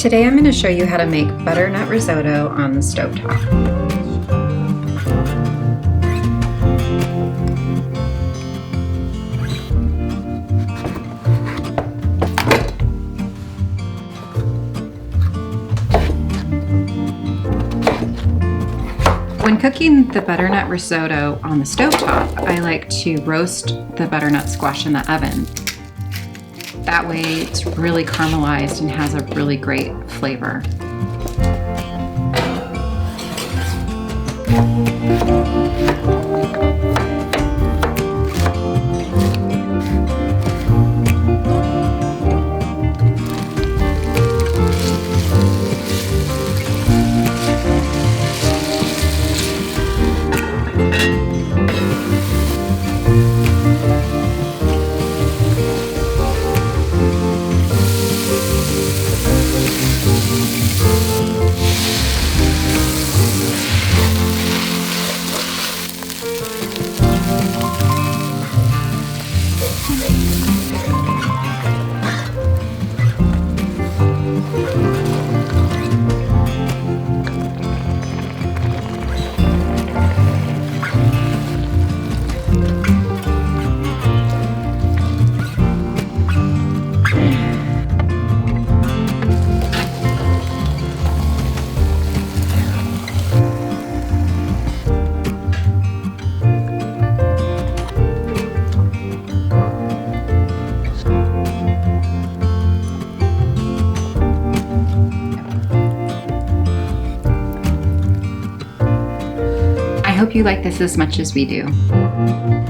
Today I'm going to show you how to make butternut risotto on the stovetop. When cooking the butternut risotto on the stovetop, I like to roast the butternut squash in the oven. That way it's really caramelized and has a really great flavor. I hope you like this as much as we do.